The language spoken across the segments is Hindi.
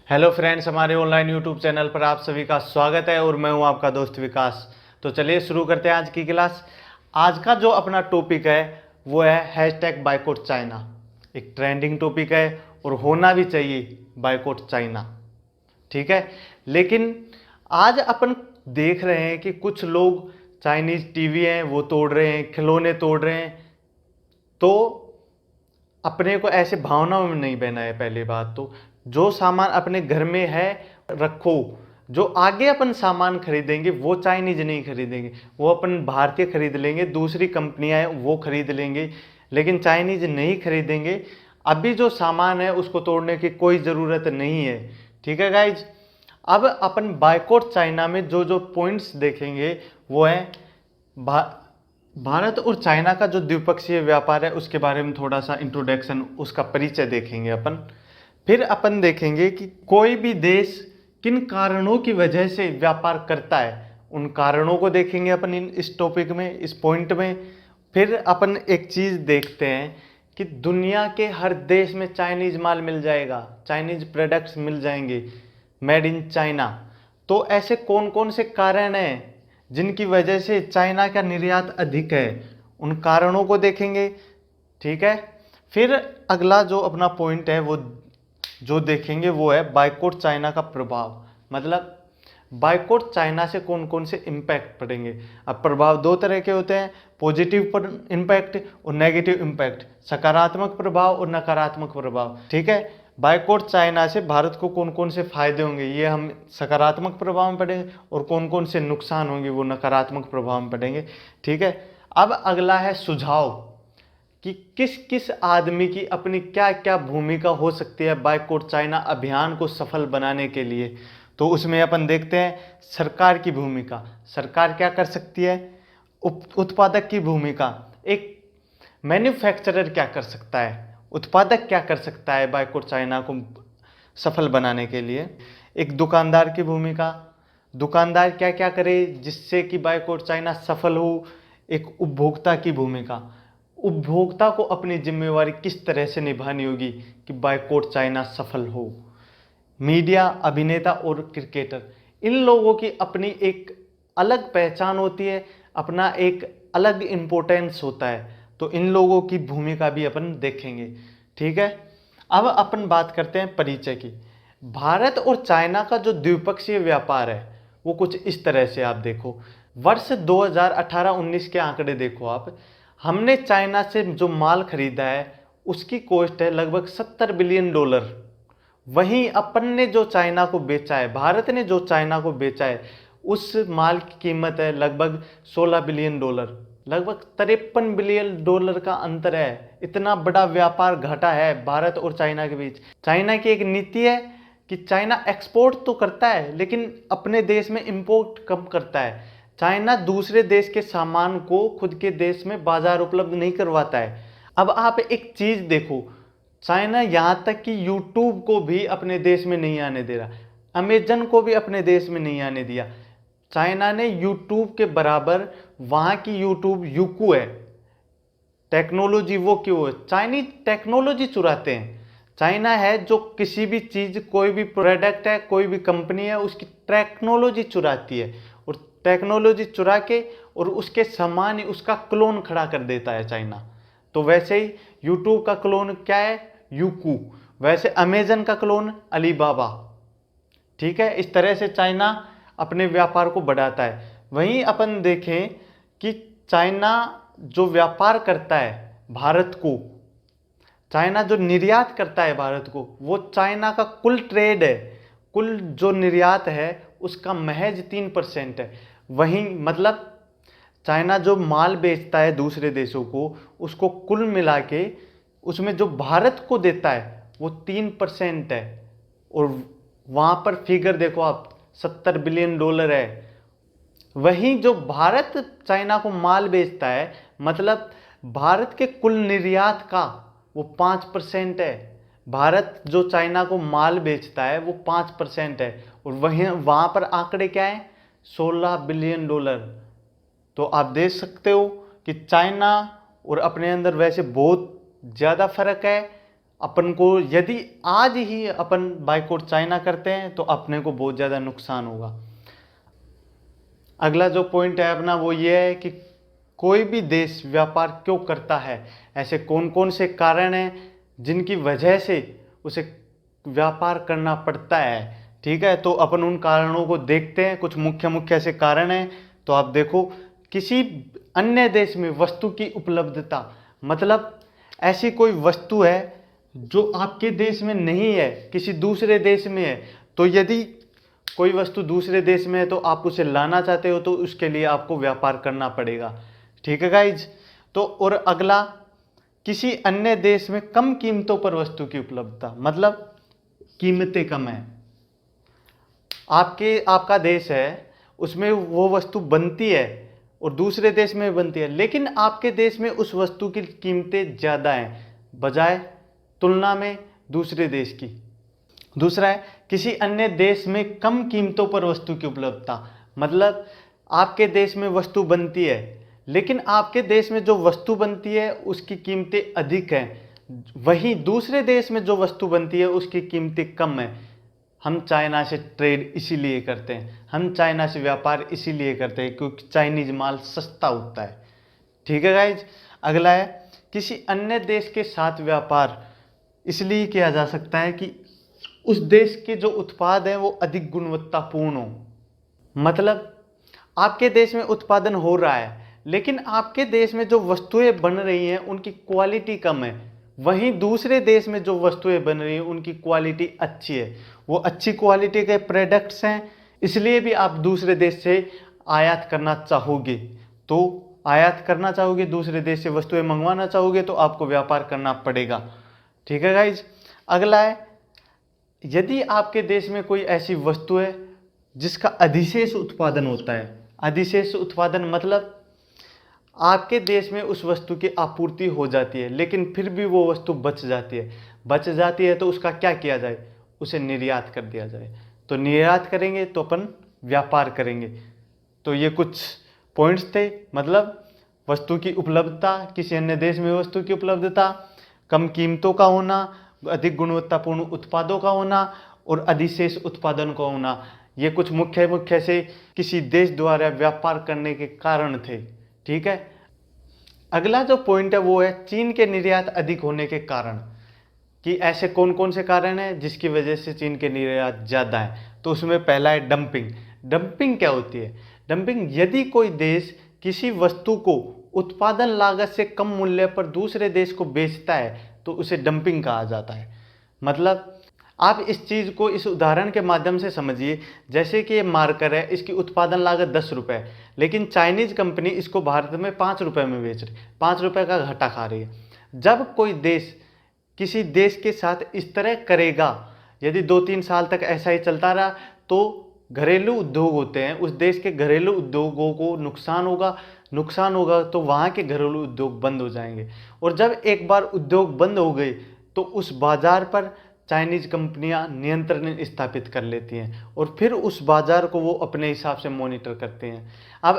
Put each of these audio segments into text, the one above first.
हेलो फ्रेंड्स, हमारे ऑनलाइन यूट्यूब चैनल पर आप सभी का स्वागत है और मैं हूं आपका दोस्त विकास। तो चलिए शुरू करते हैं आज की क्लास। आज का जो अपना टॉपिक है वो है हैशटैग बायकॉट चाइना। एक ट्रेंडिंग टॉपिक है और होना भी चाहिए बायकॉट चाइना, ठीक है। लेकिन आज अपन देख रहे हैं कि कुछ लोग चाइनीज टीवी हैं वो तोड़ रहे हैं, खिलौने तोड़ रहे हैं। तो अपने को ऐसे भावनाओं में नहीं बहना है। पहली बात तो जो सामान अपने घर में है रखो। जो आगे अपन सामान खरीदेंगे वो चाइनीज नहीं खरीदेंगे, वो अपन भारतीय खरीद लेंगे, दूसरी कंपनियां हैं वो खरीद लेंगे, लेकिन चाइनीज नहीं खरीदेंगे। अभी जो सामान है उसको तोड़ने की कोई ज़रूरत नहीं है, ठीक है गाइज। अब अपन बायकॉट चाइना में जो जो पॉइंट्स देखेंगे वो है भारत और चाइना का जो द्विपक्षीय व्यापार है उसके बारे में थोड़ा सा इंट्रोडक्शन, उसका परिचय देखेंगे अपन। फिर अपन देखेंगे कि कोई भी देश किन कारणों की वजह से व्यापार करता है, उन कारणों को देखेंगे अपन इस टॉपिक में, इस पॉइंट में। फिर अपन एक चीज़ देखते हैं कि दुनिया के हर देश में चाइनीज माल मिल जाएगा, चाइनीज प्रोडक्ट्स मिल जाएंगे, मेड इन चाइना। तो ऐसे कौन कौन से कारण हैं जिनकी वजह से चाइना का निर्यात अधिक है, उन कारणों को देखेंगे, ठीक है। फिर अगला जो अपना पॉइंट है वो जो देखेंगे वो है बायकॉट चाइना का प्रभाव। मतलब बायकॉट चाइना से कौन कौन से इम्पैक्ट पड़ेंगे। अब प्रभाव दो तरह के होते हैं, पॉजिटिव पर इम्पैक्ट और नेगेटिव इम्पैक्ट, सकारात्मक प्रभाव और नकारात्मक प्रभाव, ठीक है। बायकॉट चाइना से भारत को कौन कौन से फायदे होंगे ये हम सकारात्मक प्रभाव में पड़ेंगे, और कौन कौन से नुकसान होंगे वो नकारात्मक प्रभाव में पड़ेंगे, ठीक है। अब अगला है सुझाव कि किस किस आदमी की अपनी क्या क्या भूमिका हो सकती है बायकॉट चाइना अभियान को सफल बनाने के लिए। तो उसमें अपन देखते हैं सरकार की भूमिका, सरकार क्या कर सकती है। उत्पादक की भूमिका, एक मैन्युफैक्चरर क्या कर सकता है, उत्पादक क्या कर सकता है बायकॉट चाइना को सफल बनाने के लिए। एक दुकानदार की भूमिका, दुकानदार क्या क्या करे जिससे कि बायकॉट चाइना सफल हो। एक उपभोक्ता की भूमिका, उपभोक्ता को अपनी जिम्मेवारी किस तरह से निभानी होगी कि बायकॉट चाइना सफल हो। मीडिया, अभिनेता और क्रिकेटर, इन लोगों की अपनी एक अलग पहचान होती है, अपना एक अलग इम्पोर्टेंस होता है। तो इन लोगों की भूमिका भी अपन देखेंगे, ठीक है। अब अपन बात करते हैं परिचय की। भारत और चाइना का जो द्विपक्षीय व्यापार है वो कुछ इस तरह से आप देखो, वर्ष 2018-19 के आंकड़े देखो आप। हमने चाइना से जो माल खरीदा है उसकी कॉस्ट है लगभग $70 बिलियन। वहीं अपन ने जो चाइना को बेचा है, भारत ने जो चाइना को बेचा है, उस माल की कीमत है लगभग $16 बिलियन। लगभग $53 बिलियन का अंतर है। इतना बड़ा व्यापार घटा है भारत और चाइना के बीच। चाइना की एक नीति है कि चाइना एक्सपोर्ट तो करता है लेकिन अपने देश में इंपोर्ट कम करता है। चाइना दूसरे देश के सामान को खुद के देश में बाजार उपलब्ध नहीं करवाता है। अब आप एक चीज देखो, चाइना यहाँ तक कि यूट्यूब को भी अपने देश में नहीं आने दे रहा, अमेजन को भी अपने देश में नहीं आने दिया। चाइना ने यूट्यूब के बराबर, वहाँ की यूट्यूब यूकू है, टेक्नोलॉजी वो क्यों है, चाइनीज टेक्नोलॉजी चुराते हैं। चाइना है जो किसी भी चीज़, कोई भी प्रोडक्ट है, कोई भी कंपनी है, उसकी टेक्नोलॉजी चुराती है, और टेक्नोलॉजी चुरा के और उसके समान ही उसका क्लोन खड़ा कर देता है चाइना। तो वैसे ही यूट्यूब का क्लोन क्या है, यूकू। वैसे अमेजन का क्लोन अलीबाबा, ठीक है। इस तरह से चाइना अपने व्यापार को बढ़ाता है। वहीं अपन देखें कि चाइना जो व्यापार करता है भारत को, चाइना जो निर्यात करता है भारत को, वो चाइना का कुल ट्रेड है, कुल जो निर्यात है उसका महज 3% है। वहीं मतलब चाइना जो माल बेचता है दूसरे देशों को, उसको कुल मिला के उसमें जो भारत को देता है वो 3% है। और वहाँ पर फिगर देखो आप, $70 बिलियन है। वहीं जो भारत चाइना को माल बेचता है, मतलब भारत के कुल निर्यात का वो 5% है। भारत जो चाइना को माल बेचता है वो 5% है, और वहीं वहाँ पर आंकड़े क्या है, $16 बिलियन। तो आप देख सकते हो कि चाइना और अपने अंदर वैसे बहुत ज़्यादा फर्क है। अपन को यदि आज ही अपन बाइकआउट चाइना करते हैं तो अपने को बहुत ज़्यादा नुकसान होगा। अगला जो पॉइंट है अपना वो ये है कि कोई भी देश व्यापार क्यों करता है, ऐसे कौन कौन से कारण हैं जिनकी वजह से उसे व्यापार करना पड़ता है। ठीक है, तो अपन उन कारणों को देखते हैं। कुछ मुख्य मुख्य ऐसे कारण हैं, तो आप देखो, किसी अन्य देश में वस्तु की उपलब्धता, मतलब ऐसी कोई वस्तु है जो आपके देश में नहीं है, किसी दूसरे देश में है। तो यदि कोई वस्तु दूसरे देश में है तो आप उसे लाना चाहते हो तो उसके लिए आपको व्यापार करना पड़ेगा। ठीक है गाइज। तो और अगला, किसी अन्य देश में कम कीमतों पर वस्तु की उपलब्धता, मतलब कीमतें कम है, आपका देश है उसमें वो वस्तु बनती है और दूसरे देश में बनती है, लेकिन आपके देश में उस वस्तु की कीमतें ज़्यादा हैं बजाय तुलना में दूसरे देश की। दूसरा है, किसी अन्य देश में कम कीमतों पर वस्तु की उपलब्धता, मतलब आपके देश में वस्तु बनती है लेकिन आपके देश में जो वस्तु बनती है उसकी कीमतें अधिक हैं, वहीं दूसरे देश में जो वस्तु बनती है उसकी कीमतें कम है। हम चाइना से ट्रेड इसीलिए करते हैं, हम चाइना से व्यापार इसीलिए करते हैं क्योंकि चाइनीज माल सस्ता होता है। ठीक है गाइज। अगला है, किसी अन्य देश के साथ व्यापार इसलिए किया जा सकता है कि उस देश के जो उत्पाद हैं वो अधिक गुणवत्तापूर्ण हो। मतलब आपके देश में उत्पादन हो रहा है लेकिन आपके देश में जो वस्तुएं बन रही हैं उनकी क्वालिटी कम है, वहीं दूसरे देश में जो वस्तुएं बन रही हैं उनकी क्वालिटी अच्छी है, वो अच्छी क्वालिटी के प्रोडक्ट्स हैं, इसलिए भी आप दूसरे देश से आयात करना चाहोगे। तो आयात करना चाहोगे, दूसरे देश से वस्तुएं मंगवाना चाहोगे तो आपको व्यापार करना पड़ेगा। ठीक है गाइज। अगला है, यदि आपके देश में कोई ऐसी वस्तु है जिसका अधिशेष उत्पादन होता है, अधिशेष उत्पादन मतलब आपके देश में उस वस्तु की आपूर्ति हो जाती है लेकिन फिर भी वो वस्तु बच जाती है तो उसका क्या किया जाए, उसे निर्यात कर दिया जाए। तो निर्यात करेंगे तो अपन व्यापार करेंगे। तो ये कुछ पॉइंट्स थे, मतलब वस्तु की उपलब्धता, किसी अन्य देश में वस्तु की उपलब्धता, कम कीमतों का होना, अधिक गुणवत्तापूर्ण उत्पादों का होना और अधिशेष उत्पादन का होना, ये कुछ मुख्य से किसी देश द्वारा व्यापार करने के कारण थे। ठीक है। अगला जो पॉइंट है वो है चीन के निर्यात अधिक होने के कारण, कि ऐसे कौन कौन से कारण हैं जिसकी वजह से चीन के निर्यात ज़्यादा है। तो उसमें पहला है डंपिंग। डंपिंग क्या होती है? डंपिंग, यदि कोई देश किसी वस्तु को उत्पादन लागत से कम मूल्य पर दूसरे देश को बेचता है तो उसे डंपिंग कहा जाता है। मतलब आप इस चीज़ को इस उदाहरण के माध्यम से समझिए, जैसे कि ये मार्कर है, इसकी उत्पादन लागत 10 रुपये, लेकिन चाइनीज कंपनी इसको भारत में 5 रुपये में बेच रही, 5 रुपये का घाटा खा रही है। जब कोई देश किसी देश के साथ इस तरह करेगा, यदि 2-3 साल तक ऐसा ही चलता रहा तो घरेलू उद्योग होते हैं, उस देश के घरेलू उद्योगों को नुकसान होगा तो वहाँ के घरेलू उद्योग बंद हो जाएंगे। और जब एक बार उद्योग बंद हो गए तो उस बाज़ार पर चाइनीज कंपनियां नियंत्रण स्थापित कर लेती हैं और फिर उस बाज़ार को वो अपने हिसाब से मॉनिटर करते हैं। अब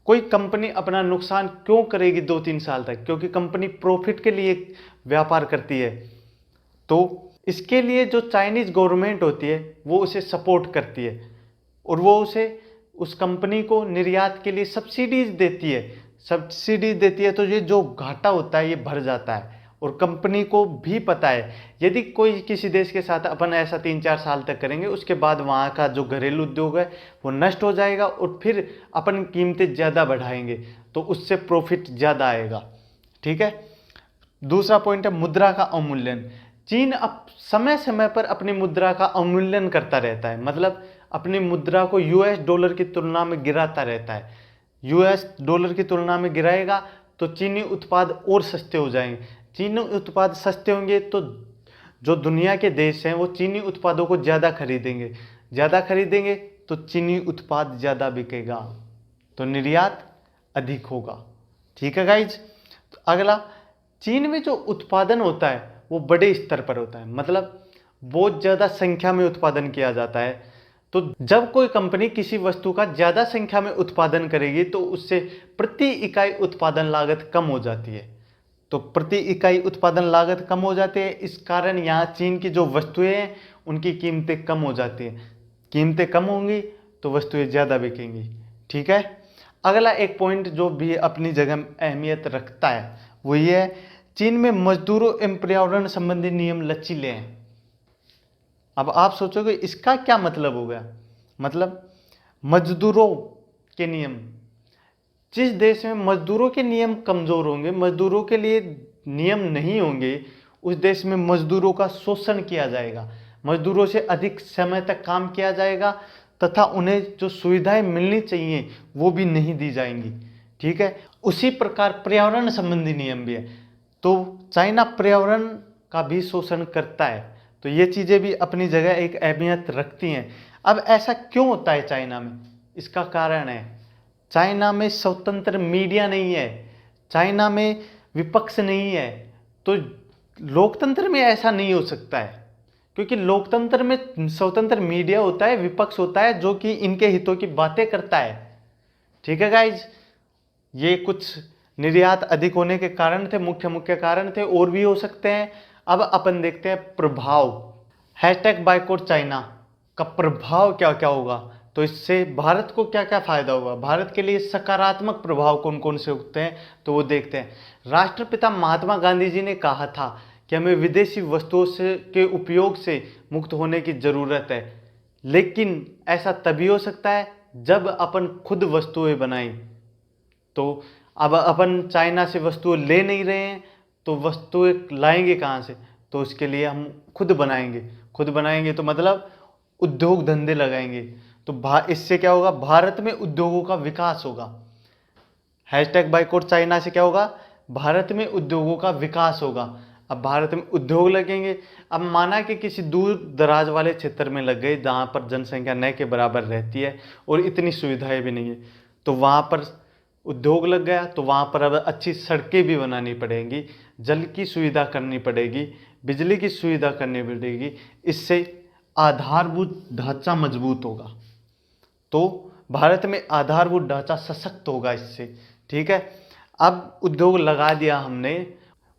कोई कंपनी अपना नुकसान क्यों करेगी 2-3 साल तक? क्योंकि कंपनी प्रॉफिट के लिए व्यापार करती है, तो इसके लिए जो चाइनीज गवर्नमेंट होती है वो उसे सपोर्ट करती है और वो उस कंपनी को निर्यात के लिए सब्सिडीज देती है। तो ये जो घाटा होता है ये भर जाता है और कंपनी को भी पता है यदि कोई किसी देश के साथ अपन ऐसा 3-4 साल तक करेंगे उसके बाद वहाँ का जो घरेलू उद्योग है वो नष्ट हो जाएगा और फिर अपन कीमतें ज़्यादा बढ़ाएंगे तो उससे प्रॉफिट ज़्यादा आएगा। ठीक है। दूसरा पॉइंट है मुद्रा का अवमूल्यन। चीन अब समय समय पर अपनी मुद्रा का अवमूल्यन करता रहता है, मतलब अपनी मुद्रा को यूएस डॉलर की तुलना में गिराता रहता है। यूएस डॉलर की तुलना में गिराएगा तो चीनी उत्पाद और सस्ते हो जाएंगे। चीनी उत्पाद सस्ते होंगे तो जो दुनिया के देश हैं वो चीनी उत्पादों को ज़्यादा खरीदेंगे तो चीनी उत्पाद ज़्यादा बिकेगा तो निर्यात अधिक होगा। ठीक है गाइज। तो अगला, चीन में जो उत्पादन होता है वो बड़े स्तर पर होता है, मतलब बहुत ज़्यादा संख्या में उत्पादन किया जाता है। तो जब कोई कंपनी किसी वस्तु का ज़्यादा संख्या में उत्पादन करेगी तो उससे प्रति इकाई उत्पादन लागत कम हो जाती है। तो प्रति इकाई उत्पादन लागत कम हो जाती है। इस कारण यहाँ चीन की जो वस्तुएं हैं उनकी कीमतें कम हो जाती हैं। कीमतें कम होंगी तो वस्तुएं ज़्यादा बिकेंगी। ठीक है। अगला एक पॉइंट जो भी अपनी जगह अहमियत रखता है वो ये है, चीन में मजदूरों एवं पर्यावरण संबंधी नियम लचीले हैं। अब आप सोचोगे इसका क्या मतलब हो गया? मतलब मजदूरों के नियम, जिस देश में मजदूरों के नियम कमजोर होंगे, मजदूरों के लिए नियम नहीं होंगे, उस देश में मजदूरों का शोषण किया जाएगा, मजदूरों से अधिक समय तक काम किया जाएगा तथा उन्हें जो सुविधाएं मिलनी चाहिए वो भी नहीं दी जाएंगी। ठीक है। उसी प्रकार पर्यावरण संबंधी नियम भी है। तो चाइना पर्यावरण का भी शोषण करता है। तो ये चीज़ें भी अपनी जगह एक अहमियत रखती हैं। अब ऐसा क्यों होता है चाइना में? इसका कारण है, चाइना में स्वतंत्र मीडिया नहीं है, चाइना में विपक्ष नहीं है। तो लोकतंत्र में ऐसा नहीं हो सकता है, क्योंकि लोकतंत्र में स्वतंत्र मीडिया होता है, विपक्ष होता है जो कि इनके हितों की बातें करता है। ठीक है गाइज, ये कुछ निर्यात अधिक होने के कारण थे, मुख्य कारण थे, और भी हो सकते हैं। अब अपन देखते हैं प्रभाव। हैशटैग बायकॉट चाइना का प्रभाव क्या क्या होगा। तो इससे भारत को क्या क्या फायदा होगा, भारत के लिए सकारात्मक प्रभाव कौन कौन से होते हैं, तो वो देखते हैं। राष्ट्रपिता महात्मा गांधी जी ने कहा था कि हमें विदेशी वस्तुओं से के उपयोग से मुक्त होने की जरूरत है, लेकिन ऐसा तभी हो सकता है जब अपन खुद वस्तुएं बनाएं। तो अब अपन चाइना से वस्तुएं ले नहीं रहे हैं, तो वस्तुएं लाएंगे कहाँ से? तो उसके लिए हम खुद बनाएंगे। खुद बनाएंगे तो मतलब उद्योग धंधे लगाएंगे। तो इससे क्या होगा? भारत में उद्योगों का विकास होगा। हैशटैग बायकॉट चाइना से क्या होगा? भारत में उद्योगों का विकास होगा। अब भारत में उद्योग लगेंगे। अब माना कि किसी दूर दराज वाले क्षेत्र में लग गए जहाँ पर जनसंख्या न के बराबर रहती है और इतनी सुविधाएं भी नहीं है, तो वहाँ पर उद्योग लग गया, तो वहाँ पर अब अच्छी सड़कें भी बनानी पड़ेंगी, जल की सुविधा करनी पड़ेगी, बिजली की सुविधा करनी पड़ेगी। इससे आधारभूत ढांचा मजबूत होगा। तो भारत में आधारभूत ढांचा सशक्त होगा इससे। ठीक है। अब उद्योग लगा दिया हमने,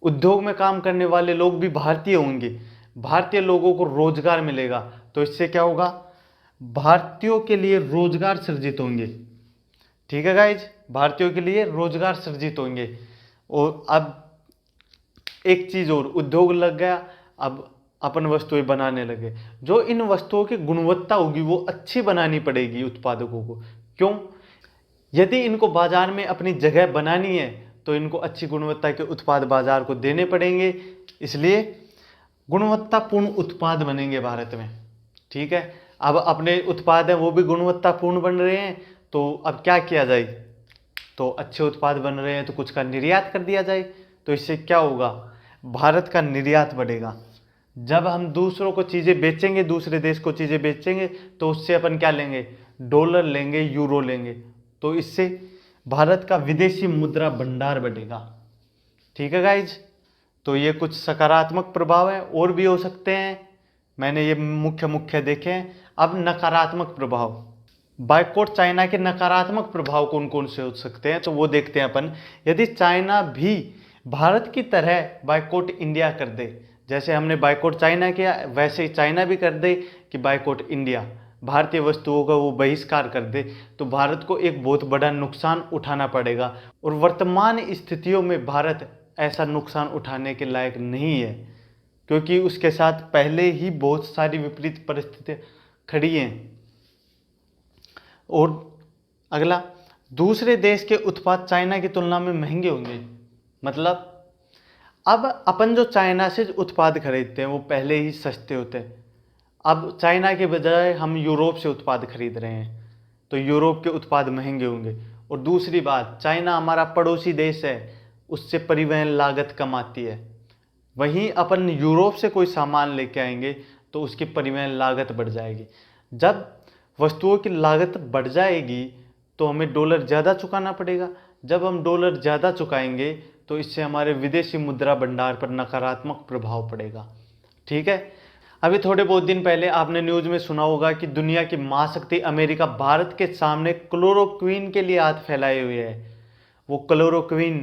उद्योग में काम करने वाले लोग भी भारतीय होंगे, भारतीय लोगों को रोजगार मिलेगा। तो इससे क्या होगा? भारतीयों के लिए रोजगार सृजित होंगे। ठीक है गाइज, भारतीयों के लिए रोजगार सृजित होंगे। और अब एक चीज और, उद्योग लग गया, अब अपन वस्तुएं बनाने लगे। जो इन वस्तुओं की गुणवत्ता होगी वो अच्छी बनानी पड़ेगी उत्पादकों को। क्यों? यदि इनको बाजार में अपनी जगह बनानी है तो इनको अच्छी गुणवत्ता के उत्पाद बाजार को देने पड़ेंगे। इसलिए गुणवत्तापूर्ण उत्पाद बनेंगे भारत में। ठीक है। अब अपने उत्पाद हैं वो भी गुणवत्तापूर्ण बन रहे हैं, तो अब क्या किया जाए? तो अच्छे उत्पाद बन रहे हैं तो कुछ का निर्यात कर दिया जाए। तो इससे क्या होगा? भारत का निर्यात बढ़ेगा। जब हम दूसरों को चीज़ें बेचेंगे, दूसरे देश को चीज़ें बेचेंगे, तो उससे अपन क्या लेंगे? डॉलर लेंगे, यूरो लेंगे। तो इससे भारत का विदेशी मुद्रा भंडार बढ़ेगा। ठीक है गाइज, तो ये कुछ सकारात्मक प्रभाव हैं, और भी हो सकते हैं, मैंने ये मुख्य देखे हैं। अब नकारात्मक प्रभाव, बायकॉट चाइना के नकारात्मक प्रभाव कौन कौन से हो सकते हैं, तो वो देखते हैं अपन। यदि चाइना भी भारत की तरह बायकॉट इंडिया कर दे, जैसे हमने बायकॉट चाइना किया वैसे ही चाइना भी कर दे कि बायकॉट इंडिया, भारतीय वस्तुओं का वो बहिष्कार कर दे, तो भारत को एक बहुत बड़ा नुकसान उठाना पड़ेगा। और वर्तमान स्थितियों में भारत ऐसा नुकसान उठाने के लायक नहीं है, क्योंकि उसके साथ पहले ही बहुत सारी विपरीत परिस्थितियां खड़ी हैं। और अगला, दूसरे देश के उत्पाद चाइना की तुलना में महंगे होंगे। मतलब अब अपन जो चाइना से उत्पाद खरीदते हैं वो पहले ही सस्ते होते हैं। अब चाइना के बजाय हम यूरोप से उत्पाद खरीद रहे हैं, तो यूरोप के उत्पाद महंगे होंगे। और दूसरी बात, चाइना हमारा पड़ोसी देश है, उससे परिवहन लागत कम आती है। वहीं अपन यूरोप से कोई सामान लेके आएंगे तो उसकी परिवहन लागत बढ़ जाएगी। जब वस्तुओं की लागत बढ़ जाएगी तो हमें डॉलर ज़्यादा चुकाना पड़ेगा। जब हम डॉलर ज़्यादा चुकाएंगे तो इससे हमारे विदेशी मुद्रा भंडार पर नकारात्मक प्रभाव पड़ेगा। ठीक है। अभी थोड़े बहुत दिन पहले आपने न्यूज़ में सुना होगा कि दुनिया की महाशक्ति अमेरिका भारत के सामने क्लोरोक्विन के लिए हाथ फैलाए हुए है। वो क्लोरोक्विन,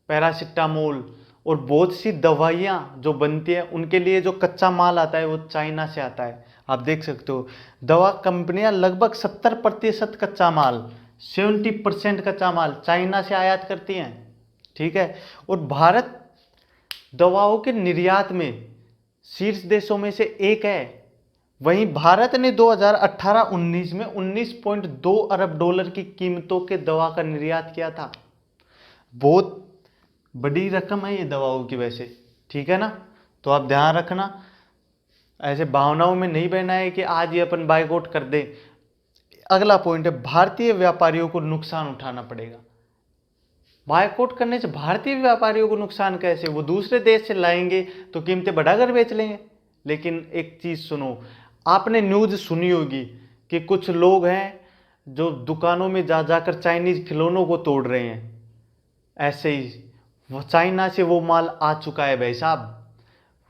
पैरासिटामोल और बहुत सी दवाइयाँ जो बनती है उनके लिए जो कच्चा माल आता है वो चाइना से आता है। आप देख सकते हो दवा कंपनियां लगभग 70% कच्चा माल, 70% कच्चा माल चाइना से आयात करती हैं। ठीक है, और भारत दवाओं के निर्यात में शीर्ष देशों में से एक है। वहीं भारत ने 2018-19 में 19.2 अरब डॉलर की कीमतों के दवा का निर्यात किया था। बहुत बड़ी रकम है ये दवाओं की वैसे। ठीक है ना, तो आप ध्यान रखना, ऐसे भावनाओं में नहीं बहना है कि आज ये अपन बायकॉट कर दें। अगला पॉइंट है, भारतीय व्यापारियों को नुकसान उठाना पड़ेगा। बायकॉट करने से भारतीय व्यापारियों को नुकसान कैसे? वो दूसरे देश से लाएंगे तो कीमतें बढ़ाकर बेच लेंगे। लेकिन एक चीज सुनो, आपने न्यूज सुनी होगी कि कुछ लोग हैं जो दुकानों में जा जाकर चाइनीज खिलौनों को तोड़ रहे हैं। ऐसे ही वो चाइना से वो माल आ चुका है भाई साहब।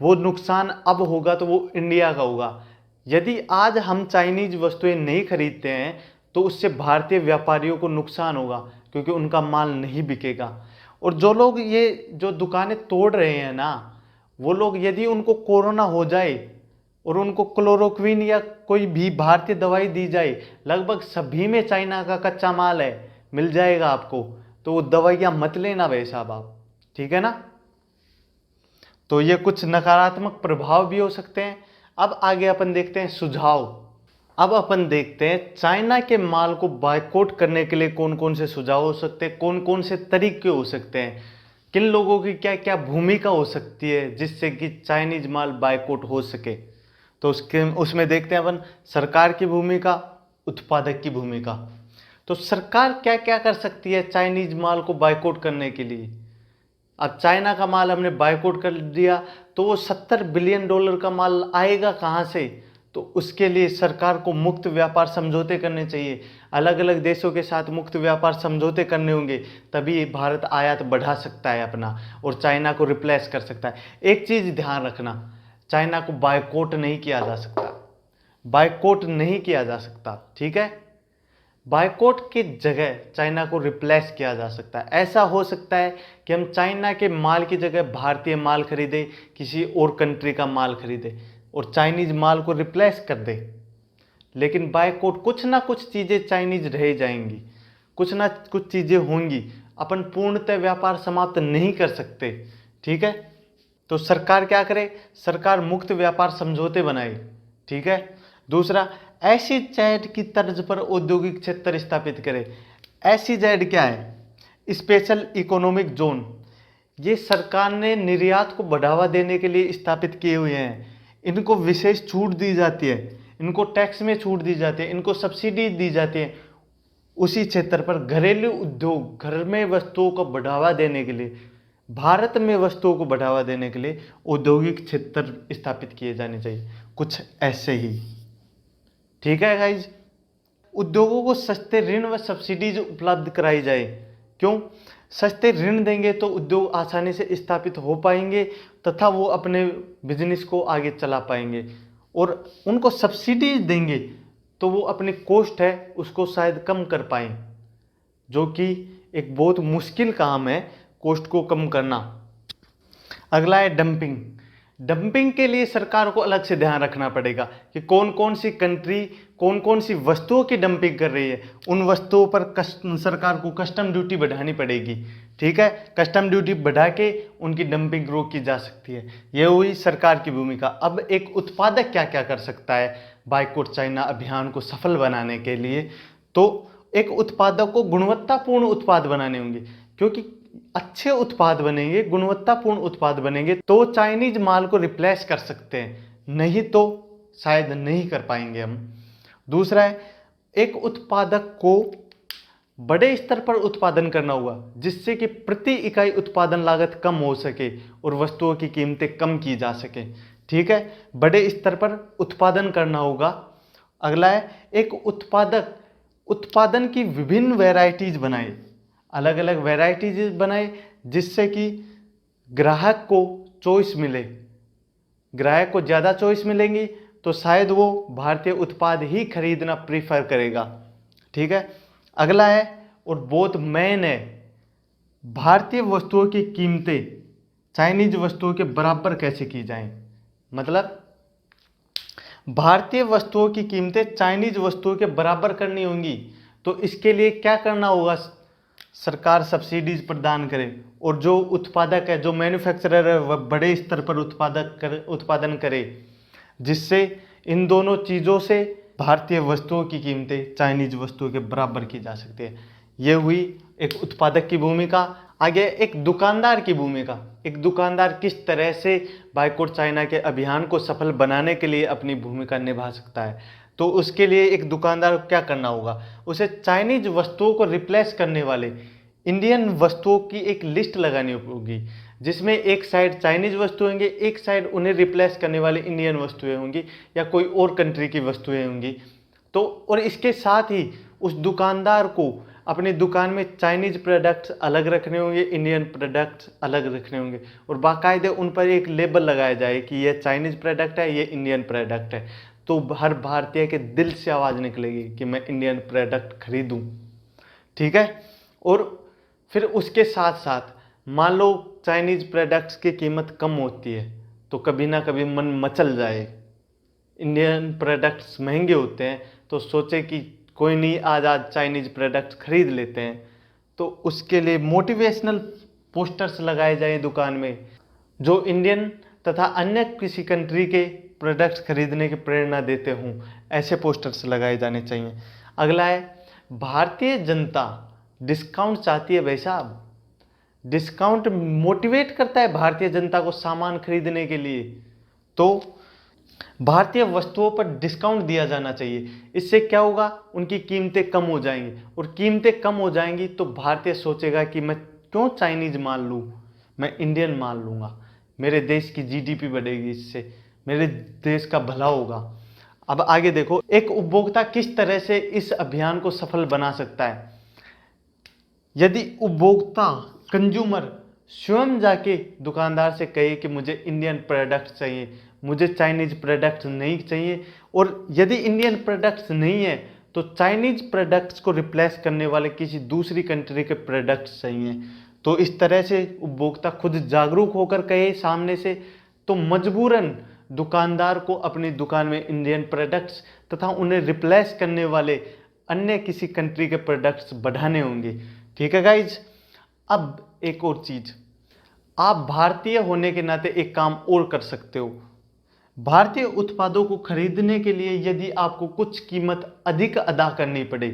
वो नुकसान अब होगा तो वो इंडिया का होगा। यदि आज हम चाइनीज वस्तुएं नहीं खरीदते हैं तो उससे भारतीय व्यापारियों को नुकसान होगा, क्योंकि उनका माल नहीं बिकेगा। और जो लोग ये जो दुकानें तोड़ रहे हैं ना, वो लोग यदि उनको कोरोना हो जाए और उनको क्लोरोक्विन या कोई भी भारतीय दवाई दी जाए, लगभग सभी में चाइना का कच्चा माल है, मिल जाएगा आपको, तो वो दवाइयाँ मत लेना भाई साहब आप। ठीक है ना, तो ये कुछ नकारात्मक प्रभाव भी हो सकते हैं। अब आगे अपन देखते हैं सुझाव। अब अपन देखते हैं चाइना के माल को बायकॉट करने के लिए कौन कौन से सुझाव हो सकते हैं, कौन कौन से तरीके हो सकते हैं, किन लोगों की क्या क्या भूमिका हो सकती है जिससे कि चाइनीज माल बायकॉट हो सके। तो उसमें देखते हैं अपन सरकार की भूमिका, उत्पादक की भूमिका। तो सरकार क्या क्या कर सकती है चाइनीज माल को बायकॉट करने के लिए। अब चाइना का माल हमने बायकॉट कर दिया तो वो $70 बिलियन का माल आएगा कहाँ से? तो उसके लिए सरकार को मुक्त व्यापार समझौते करने चाहिए, अलग अलग देशों के साथ मुक्त व्यापार समझौते करने होंगे, तभी भारत आयात बढ़ा सकता है अपना और चाइना को रिप्लेस कर सकता है। एक चीज़ ध्यान रखना, चाइना को बायकॉट नहीं किया जा सकता, बायकॉट नहीं किया जा सकता। ठीक है, बायकॉट की जगह चाइना को रिप्लेस किया जा सकता है। ऐसा हो सकता है कि हम चाइना के माल की जगह भारतीय माल खरीदें, किसी और कंट्री का माल खरीदें और चाइनीज माल को रिप्लेस कर दें। लेकिन बायकॉट कुछ ना कुछ चीज़ें चाइनीज रह जाएंगी, कुछ ना कुछ चीज़ें होंगी, अपन पूर्णतः व्यापार समाप्त नहीं कर सकते। ठीक है, तो सरकार क्या करे? सरकार मुक्त व्यापार समझौते बनाए। ठीक है, दूसरा SEZ की तर्ज पर औद्योगिक क्षेत्र स्थापित करे। SEZ क्या है? Special economic zone. ये सरकार ने निर्यात को बढ़ावा देने के लिए स्थापित किए हुए हैं। इनको विशेष छूट दी जाती है, इनको टैक्स में छूट दी जाती है, इनको सब्सिडी दी जाती है। उसी क्षेत्र पर घरेलू उद्योग, घर में वस्तुओं को बढ़ावा देने के लिए, भारत में वस्तुओं को बढ़ावा देने के लिए औद्योगिक क्षेत्र स्थापित किए जाने चाहिए, कुछ ऐसे ही। ठीक है गाइज, उद्योगों को सस्ते ऋण व सब्सिडीज उपलब्ध कराई जाए। क्यों? सस्ते ऋण देंगे तो उद्योग आसानी से स्थापित हो पाएंगे तथा वो अपने बिजनेस को आगे चला पाएंगे, और उनको सब्सिडी देंगे तो वो अपने कॉस्ट है उसको शायद कम कर पाएं, जो कि एक बहुत मुश्किल काम है कॉस्ट को कम करना। अगला है डंपिंग। डंपिंग के लिए सरकार को अलग से ध्यान रखना पड़ेगा कि कौन कौन सी कंट्री कौन कौन सी वस्तुओं की डंपिंग कर रही है। उन वस्तुओं पर सरकार को कस्टम ड्यूटी बढ़ानी पड़ेगी। ठीक है, कस्टम ड्यूटी बढ़ा के उनकी डंपिंग रोकी जा सकती है। ये हुई सरकार की भूमिका। अब एक उत्पादक क्या क्या कर सकता है बायकॉट चाइना अभियान को सफल बनाने के लिए? तो एक उत्पादक को गुणवत्तापूर्ण उत्पाद बनाने होंगे, क्योंकि अच्छे उत्पाद बनेंगे, गुणवत्तापूर्ण उत्पाद बनेंगे तो चाइनीज माल को रिप्लेस कर सकते हैं, नहीं तो शायद नहीं कर पाएंगे हम। दूसरा है, एक उत्पादक को बड़े स्तर पर उत्पादन करना होगा जिससे कि प्रति इकाई उत्पादन लागत कम हो सके और वस्तुओं की कीमतें कम की जा सके। ठीक है, बड़े स्तर पर उत्पादन करना होगा। अगला है, एक उत्पादक उत्पादन की विभिन्न वैरायटीज बनाए, अलग अलग वैरायटीज बनाए जिससे कि ग्राहक को चॉइस मिले। ग्राहक को ज़्यादा चॉइस मिलेंगी तो शायद वो भारतीय उत्पाद ही खरीदना प्रीफर करेगा। ठीक है, अगला है और बहुत मेन है, भारतीय वस्तुओं की कीमतें चाइनीज वस्तुओं के बराबर कैसे की जाएं। मतलब भारतीय वस्तुओं की कीमतें चाइनीज वस्तुओं के बराबर करनी होंगी, तो इसके लिए क्या करना होगा, सरकार सब्सिडीज प्रदान करे और जो उत्पादक है, जो मैन्युफैक्चरर है, वह बड़े स्तर पर उत्पादन करे, जिससे इन दोनों चीज़ों से भारतीय वस्तुओं की कीमतें चाइनीज वस्तुओं के बराबर की जा सकती है। ये हुई एक उत्पादक की भूमिका। आगे एक दुकानदार की भूमिका। एक दुकानदार किस तरह से बायकॉट चाइना के अभियान को सफल बनाने के लिए अपनी भूमिका निभा सकता है। तो उसके लिए एक दुकानदार को क्या करना होगा, उसे चाइनीज वस्तुओं को रिप्लेस करने वाले इंडियन वस्तुओं की एक लिस्ट लगानी होगी, जिसमें एक साइड चाइनीज वस्तु होंगे, एक साइड उन्हें रिप्लेस करने वाले इंडियन वस्तुएं होंगी या कोई और कंट्री की वस्तुएं होंगी। तो और इसके साथ ही उस दुकानदार को अपनी दुकान में चाइनीज प्रोडक्ट्स अलग रखने होंगे, इंडियन प्रोडक्ट्स अलग रखने होंगे, और बाकायदे उन पर एक लेबल लगाया जाए कि ये चाइनीज प्रोडक्ट है, ये इंडियन प्रोडक्ट है। तो हर भारतीय के दिल से आवाज़ निकलेगी कि मैं इंडियन प्रोडक्ट खरीदूं। ठीक है। और फिर उसके साथ साथ मान लो चाइनीज प्रोडक्ट्स की कीमत कम होती है, तो कभी ना कभी मन मचल जाए, इंडियन प्रोडक्ट्स महंगे होते हैं, तो सोचे कि कोई नहीं, आज चाइनीज प्रोडक्ट्स खरीद लेते हैं। तो उसके लिए मोटिवेशनल पोस्टर्स लगाए जाएं दुकान में, जो इंडियन तथा अन्य किसी कंट्री के प्रोडक्ट्स खरीदने की प्रेरणा देते हों, ऐसे पोस्टर्स लगाए जाने चाहिए। अगला है, भारतीय जनता डिस्काउंट चाहती है। भाई साहब, डिस्काउंट मोटिवेट करता है भारतीय जनता को सामान खरीदने के लिए, तो भारतीय वस्तुओं पर डिस्काउंट दिया जाना चाहिए। इससे क्या होगा, उनकी कीमतें कम हो जाएंगी, और कीमतें कम हो जाएंगी तो भारतीय सोचेगा कि मैं क्यों चाइनीज माल लूँ, मैं इंडियन माल लूँगा, मेरे देश की जीडीपी बढ़ेगी, इससे मेरे देश का भला होगा। अब आगे देखो, एक उपभोक्ता किस तरह से इस अभियान को सफल बना सकता है। यदि उपभोक्ता कंज्यूमर स्वयं जाके दुकानदार से कहे कि मुझे इंडियन प्रोडक्ट्स चाहिए, मुझे चाइनीज प्रोडक्ट्स नहीं चाहिए, और यदि इंडियन प्रोडक्ट्स नहीं है तो चाइनीज प्रोडक्ट्स को रिप्लेस करने वाले किसी दूसरी कंट्री के प्रोडक्ट्स चाहिए, तो इस तरह से उपभोक्ता खुद जागरूक होकर कहे सामने से, तो मजबूरन दुकानदार को अपनी दुकान में इंडियन प्रोडक्ट्स तथा उन्हें रिप्लेस करने वाले अन्य किसी कंट्री के प्रोडक्ट्स बढ़ाने होंगे। ठीक है गाइज। अब एक और चीज, आप भारतीय होने के नाते एक काम और कर सकते हो। भारतीय उत्पादों को खरीदने के लिए यदि आपको कुछ कीमत अधिक अदा करनी पड़े,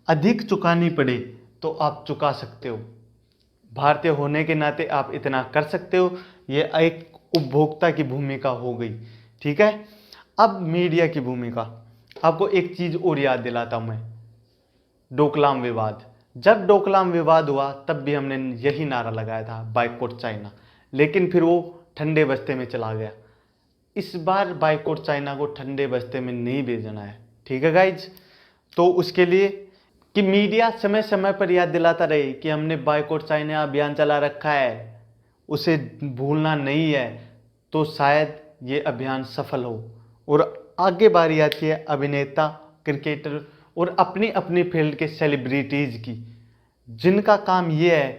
अधिक चुकानी पड़े, तो आप चुका सकते हो। भारतीय होने के नाते आप इतना कर सकते हो। यह एक उपभोक्ता की भूमिका हो गई। ठीक है। अब मीडिया की भूमिका। आपको एक चीज और याद दिलाता हूं मैं, डोकलाम विवाद। जब डोकलाम विवाद हुआ तब भी हमने यही नारा लगाया था, बायकॉट चाइना, लेकिन फिर वो ठंडे बस्ते में चला गया। इस बार बायकॉट चाइना को ठंडे बस्ते में नहीं भेजना है। ठीक है गाइज। तो उसके लिए कि मीडिया समय समय पर याद दिलाता रहे कि हमने बायकॉट चाइना अभियान चला रखा है, उसे भूलना नहीं है, तो शायद ये अभियान सफल हो। और आगे बारी आती है अभिनेता, क्रिकेटर और अपनी अपनी फील्ड के सेलिब्रिटीज की, जिनका काम ये है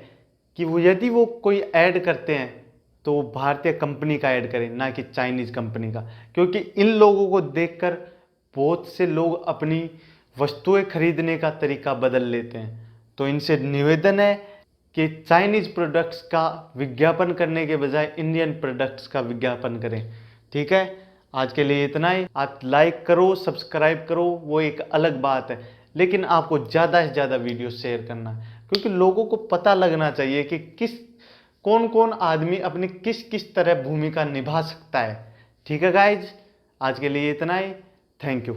कि वो यदि वो कोई ऐड करते हैं तो वो भारतीय कंपनी का ऐड करें, ना कि चाइनीज कंपनी का, क्योंकि इन लोगों को देखकर बहुत से लोग अपनी वस्तुएं खरीदने का तरीका बदल लेते हैं। तो इनसे निवेदन है कि चाइनीज प्रोडक्ट्स का विज्ञापन करने के बजाय इंडियन प्रोडक्ट्स का विज्ञापन करें। ठीक है। आज के लिए इतना ही। आप लाइक करो, सब्सक्राइब करो, वो एक अलग बात है, लेकिन आपको ज़्यादा से ज़्यादा वीडियो शेयर करना है, क्योंकि लोगों को पता लगना चाहिए कि कौन कौन आदमी अपनी किस किस तरह भूमिका निभा सकता है। ठीक है गाइज। आज के लिए इतना ही। Thank you.